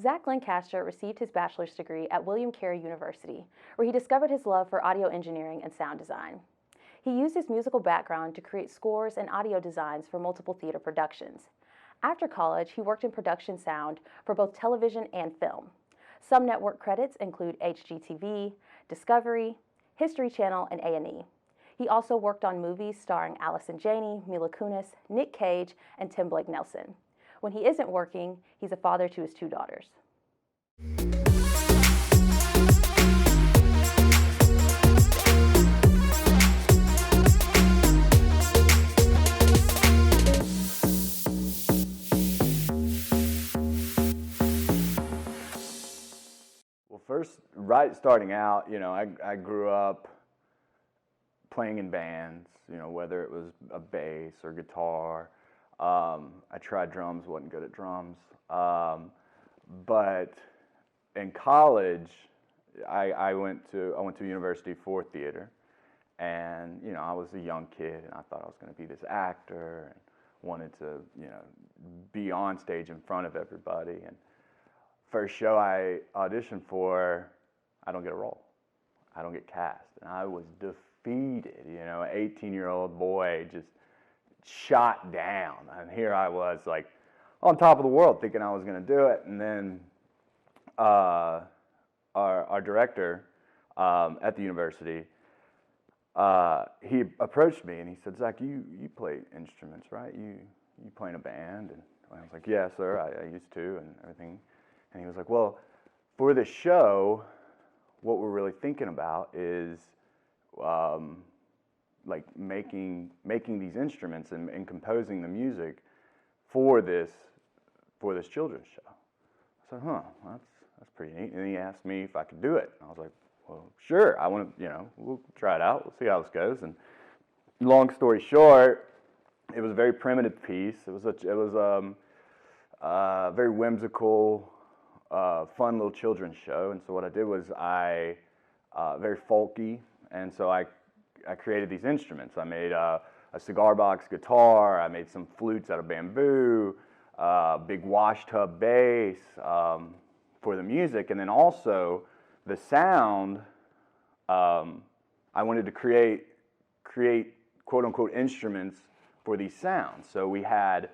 Zach Lancaster received his bachelor's degree at William Carey University, where he discovered his love for audio engineering and sound design. He used his musical background to create scores and audio designs for multiple theater productions. After college, he worked in production sound for both television and film. Some network credits include HGTV, Discovery, History Channel, and A&E. He also worked on movies starring Allison Janney, Mila Kunis, Nick Cage, and Tim Blake Nelson. When he isn't working, he's a father to his 2 daughters. Well, first, right starting out, I grew up playing in bands, whether it was a bass or guitar. I tried drums, wasn't good at drums. But in college, I went to university for theater, and I was a young kid, and I thought I was going to be this actor, and wanted to be on stage in front of everybody. And first show I auditioned for, I don't get a role. I don't get cast, and I was defeated. An 18-year-old boy just shot down, and here I was like on top of the world thinking I was going to do it. And then our director at the university, he approached me and he said, "Zach, you play instruments, right? You play in a band?" And I was like, "Yeah, sir, I used to," and everything. And he was like, "Well, for this show, what we're really thinking about is like making these instruments and composing the music for this children's show." I said, "Huh, that's pretty neat." And he asked me if I could do it. And I was like, "Well, sure. I want to, we'll try it out. We'll see how this goes." And long story short, it was a very primitive piece. It was a very whimsical, fun little children's show. And so what I did was very folky, and so I created these instruments. I made a cigar box guitar. I made some flutes out of bamboo, big wash tub bass for the music, and then also the sound. I wanted to create quote unquote instruments for these sounds. So we had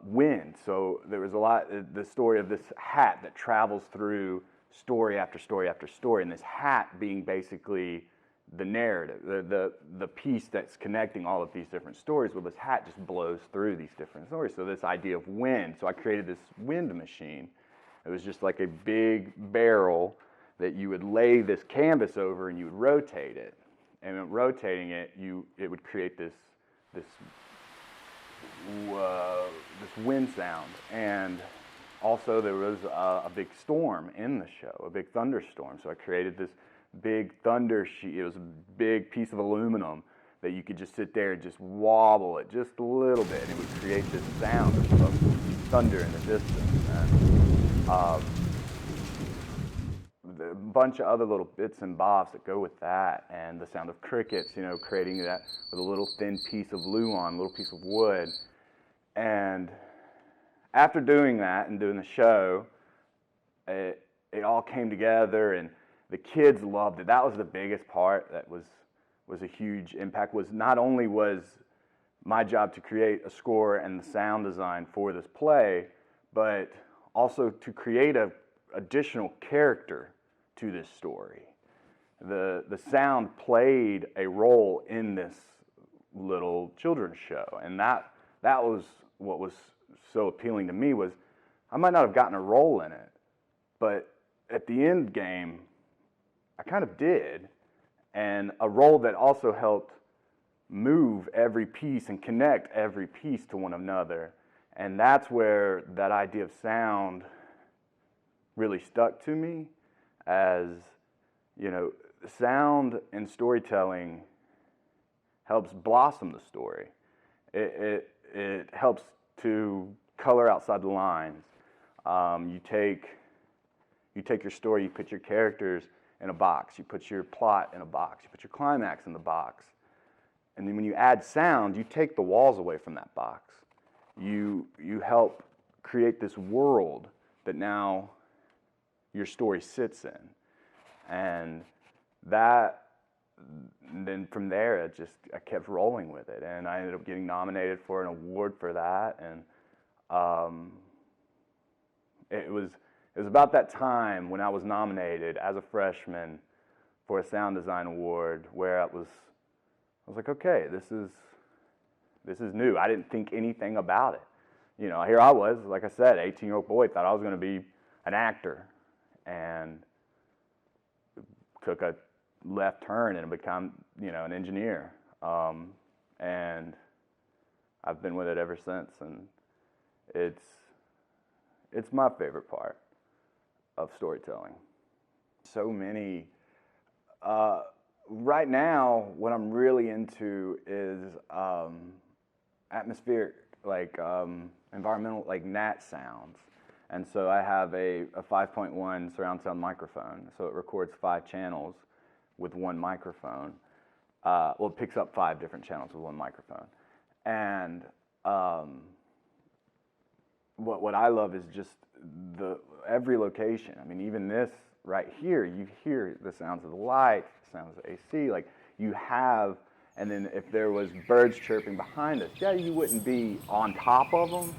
wind. So there was the story of this hat that travels through story after story after story, and this hat being basically the narrative, the piece that's connecting all of these different stories. Well, this hat just blows through these different stories. So this idea of wind. So I created this wind machine. It was just like a big barrel that you would lay this canvas over and you would rotate it. And in rotating it, it would create this wind sound. And also there was a big storm in the show, a big thunderstorm. So I created this big thunder sheet. It was a big piece of aluminum that you could just sit there and just wobble it just a little bit, and it would create this sound of thunder in the distance. And a bunch of other little bits and bobs that go with that, and the sound of crickets, creating that with a little thin piece of luan, a little piece of wood. And after doing that and doing the show, it all came together, and the kids loved it. That was the biggest part. That was a huge impact. Was not only was my job to create a score and the sound design for this play, but also to create a additional character to this story. The sound played a role in this little children's show, and that was what was so appealing to me. Was I might not have gotten a role in it, but at the end game, I kind of did, and a role that also helped move every piece and connect every piece to one another. And that's where that idea of sound really stuck to me, as sound and storytelling helps blossom the story. It helps to color outside the lines. You take your story, you put your characters in a box, you put your plot in a box, you put your climax in the box, and then when you add sound, you take the walls away from that box. You help create this world that now your story sits in. And then from there, I kept rolling with it, and I ended up getting nominated for an award for that. And it was about that time when I was nominated as a freshman for a sound design award, where I was like, okay, this is new. I didn't think anything about it. You know, here I was, like I said, 18-year-old boy, thought I was going to be an actor, and took a left turn and become, you know, an engineer. And I've been with it ever since, and it's my favorite part of storytelling. So many. Right now, what I'm really into is atmospheric, like environmental, like nat sounds. And so I have a 5.1 surround sound microphone. So it records 5 channels with one microphone. Well, it picks up 5 different channels with one microphone. And what I love is just every location. I mean, even this right here, you hear the sounds of the light, the sounds of AC, like you have. And then if there was birds chirping behind us, yeah, you wouldn't be on top of them,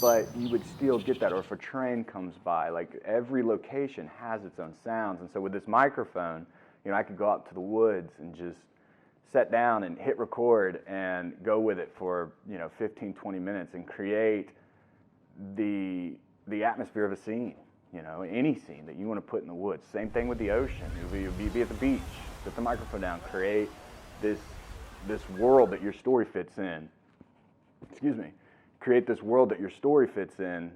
but you would still get that. Or if a train comes by, like every location has its own sounds. And so with this microphone, you know, I could go out to the woods and just sit down and hit record and go with it for, you know, 15, 20 minutes and create the atmosphere of a scene, you know, any scene that you want to put in the woods. Same thing with the ocean. You'd be at the beach, put the microphone down, create this world that your story fits in. Excuse me. Create this world that your story fits in,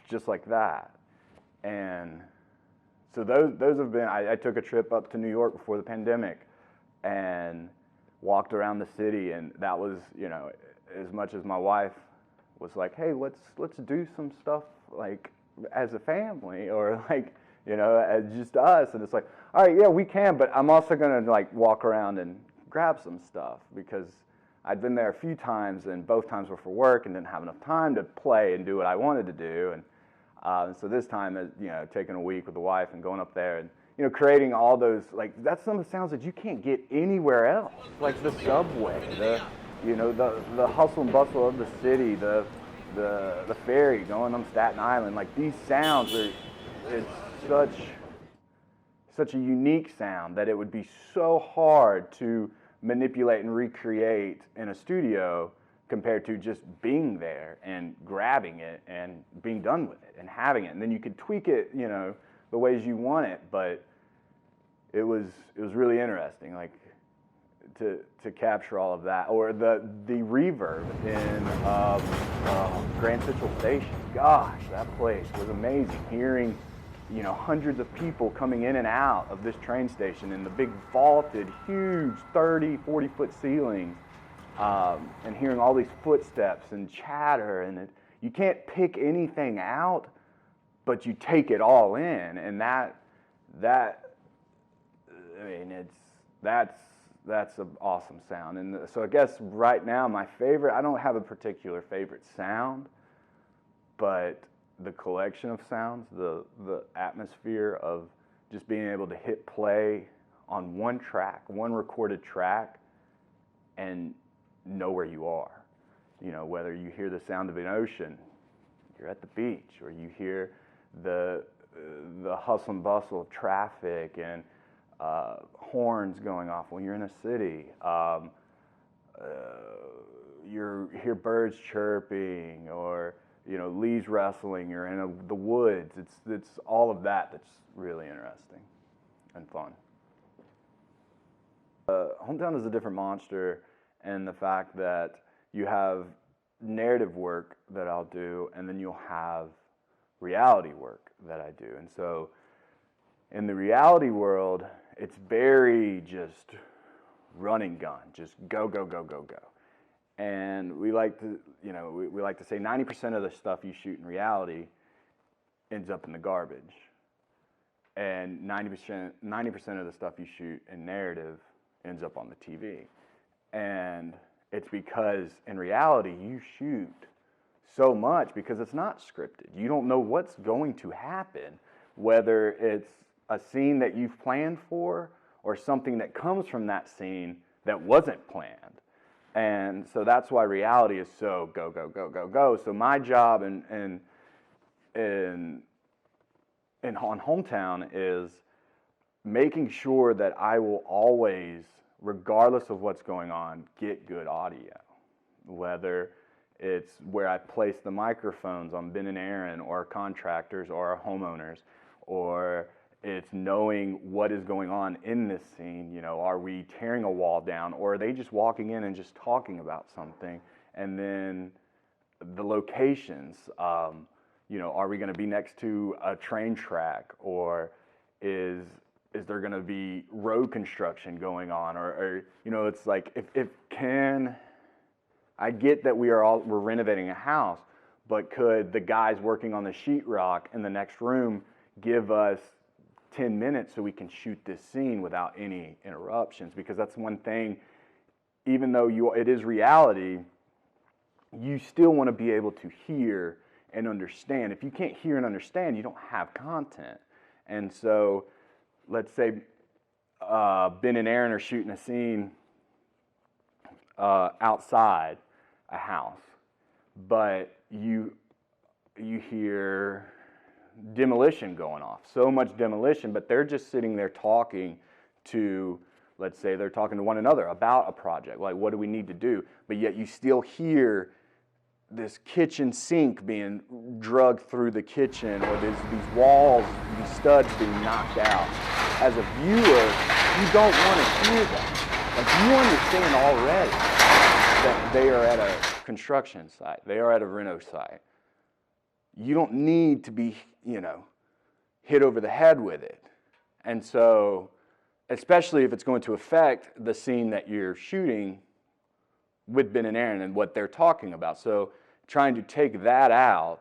just like that. And so those have been. I took a trip up to New York before the pandemic, and walked around the city, and that was, you know, as much as my wife was like, hey, let's do some stuff like as a family, or like, you know, as just us. And it's like, all right, yeah, we can, but I'm also gonna like walk around and grab some stuff, because I'd been there a few times, and both times were for work and didn't have enough time to play and do what I wanted to do. And so this time, you know, taking a week with the wife and going up there and, you know, creating all those, like, that's some of the sounds that you can't get anywhere else, like the subway, the hustle and bustle of the city, the ferry going on Staten Island. Like, these sounds it's such a unique sound that it would be so hard to manipulate and recreate in a studio, compared to just being there and grabbing it and being done with it and having it. And then you could tweak it, you know, the ways you want it. But it was really interesting, like to capture all of that. Or the reverb in Grand Central Station. Gosh, that place was amazing. Hearing, you know, hundreds of people coming in and out of this train station, and the big vaulted, huge 30, 40-foot ceilings, and hearing all these footsteps and chatter, and you can't pick anything out, but you take it all in, and that I mean, that's an awesome sound. And so I guess right now my favorite, I don't have a particular favorite sound, but the collection of sounds, the atmosphere of just being able to hit play on one track, one recorded track, and know where you are. You know, whether you hear the sound of an ocean, you're at the beach, or you hear the hustle and bustle of traffic and horns going off when you're in a city. You hear birds chirping, or, you know, leaves rustling. You're in the woods. It's all of that that's really interesting and fun. Hometown is a different monster, and the fact that you have narrative work that I'll do, and then you'll have reality work that I do. And so in the reality world, it's very just running gun, just go, go, go, go, go. And we like to, you know, we like to say 90% of the stuff you shoot in reality ends up in the garbage. And 90% of the stuff you shoot in narrative ends up on the TV. And it's because in reality, you shoot so much because it's not scripted. You don't know what's going to happen, whether it's a scene that you've planned for or something that comes from that scene that wasn't planned. And so that's why reality is so go, go, go, go, go. So my job on Hometown is making sure that I will always, regardless of what's going on, get good audio. Whether it's where I place the microphones on Ben and Aaron or contractors or our homeowners, or it's knowing what is going on in this scene. You know, are we tearing a wall down, or are they just walking in and just talking about something? And then the locations, you know, are we going to be next to a train track, or is there going to be road construction going on, or you know, it's like if can I get that we're renovating a house, but could the guys working on the sheetrock in the next room give us 10 minutes so we can shoot this scene without any interruptions? Because that's one thing, even though it is reality, you still want to be able to hear and understand. If you can't hear and understand, you don't have content. And so let's say Ben and Aaron are shooting a scene outside a house, but you hear demolition going off, so much demolition, but they're just sitting there talking to, let's say they're talking to one another about a project, like what do we need to do, but yet you still hear this kitchen sink being dragged through the kitchen, or these walls, these studs being knocked out. As a viewer, you don't want to hear that. Like, you understand already that they are at a construction site, they are at a reno site. You don't need to be, you know, hit over the head with it. And so, especially if it's going to affect the scene that you're shooting with Ben and Aaron and what they're talking about. So trying to take that out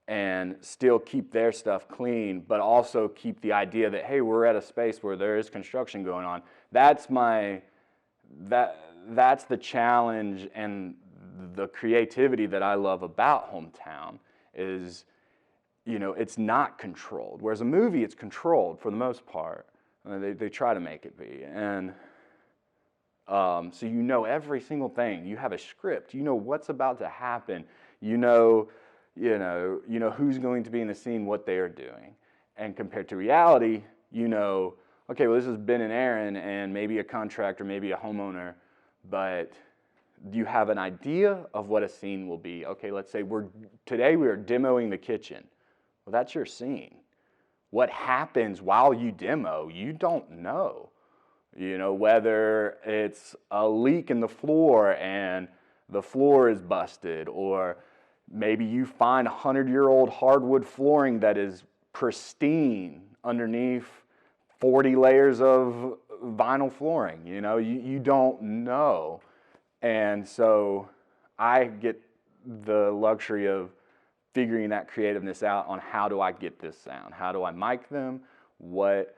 and still keep their stuff clean, but also keep the idea that, hey, we're at a space where there is construction going on. That's the challenge and the creativity that I love about Hometown is, you know, it's not controlled. Whereas a movie, it's controlled for the most part. They try to make it be. And so you know every single thing. You have a script. You know what's about to happen. You know who's going to be in the scene, what they are doing. And compared to reality, you know, okay, well, this is Ben and Aaron and maybe a contractor, maybe a homeowner, but you have an idea of what a scene will be. Okay, let's say today we are demoing the kitchen. Well, that's your scene. What happens while you demo, you don't know. You know, whether it's a leak in the floor and the floor is busted, or maybe you find 100-year-old hardwood flooring that is pristine underneath 40 layers of vinyl flooring. You know, you don't know. And so I get the luxury of figuring that creativeness out on how do I get this sound? How do I mic them? What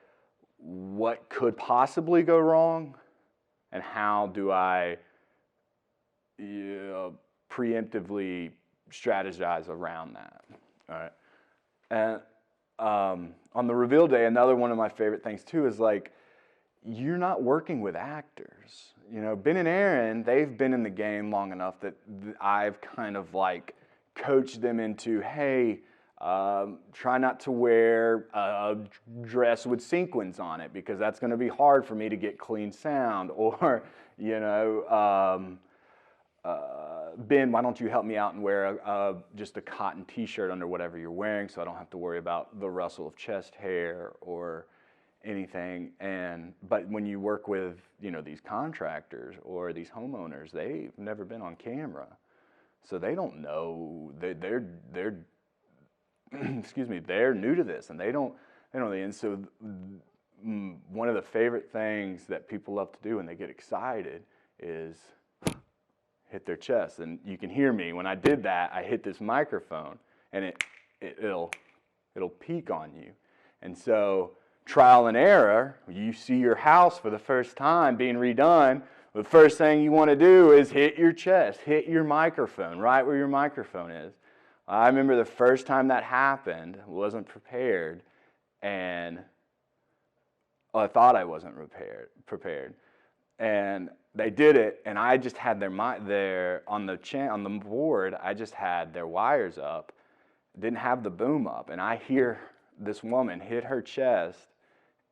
could possibly go wrong? And how do I preemptively strategize around that? All right. And on the reveal day, another one of my favorite things too is like, you're not working with actors. You know, Ben and Aaron, they've been in the game long enough that I've kind of like coached them into, hey, try not to wear a dress with sequins on it because that's going to be hard for me to get clean sound. Or, you know, Ben, why don't you help me out and wear just a cotton t-shirt under whatever you're wearing so I don't have to worry about the rustle of chest hair or anything. But when you work with, you know, these contractors or these homeowners, they've never been on camera. So they don't know, they're excuse me, they're new to this and they don't, and so one of the favorite things that people love to do when they get excited is hit their chest. And you can hear me, when I did that, I hit this microphone and it'll peak on you. And so trial and error, you see your house for the first time being redone the first thing you want to do is hit your chest, hit your microphone, right where your microphone is. I remember the first time that happened, wasn't prepared, and I thought I wasn't prepared. And they did it, and I just had their on the board, I just had their wires up, didn't have the boom up, and I hear this woman hit her chest,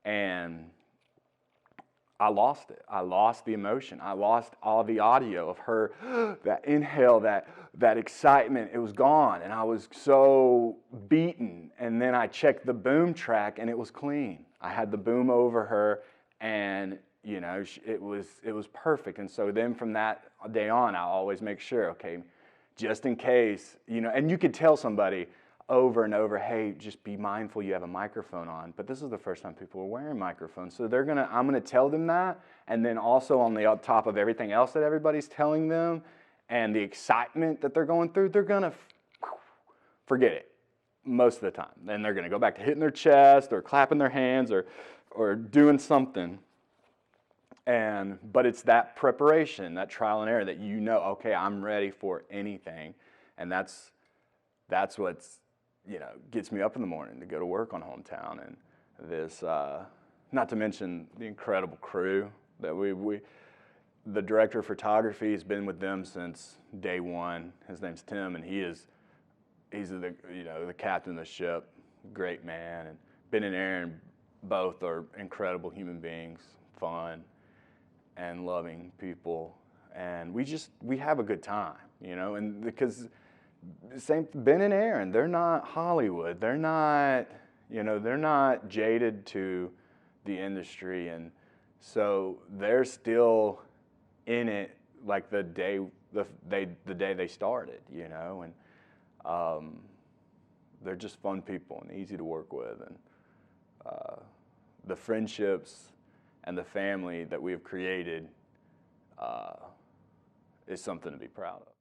and I lost it. I lost the emotion. I lost all the audio of her, that inhale, that excitement. It was gone, and I was so beaten. And then I checked the boom track, and it was clean. I had the boom over her, and it was perfect. And so then from that day on, I always make sure, okay, just in case, and you could tell somebody over and over, hey, just be mindful you have a microphone on. But this is the first time people are wearing microphones. So I'm gonna tell them that, and then also on the top of everything else that everybody's telling them and the excitement that they're going through, they're gonna forget it most of the time. Then they're gonna go back to hitting their chest or clapping their hands or doing something. But it's that preparation, that trial and error that okay, I'm ready for anything. And that's what's gets me up in the morning to go to work on Hometown. And this, not to mention the incredible crew that the director of photography has been with them since day one. His name's Tim, and he's the captain of the ship, great man. And Ben and Aaron both are incredible human beings, fun and loving people. And we have a good time, and because same Ben and Aaron, they're not Hollywood. They're not jaded to the industry, and so they're still in it like the day they started, and they're just fun people and easy to work with, and the friendships and the family that we have created is something to be proud of.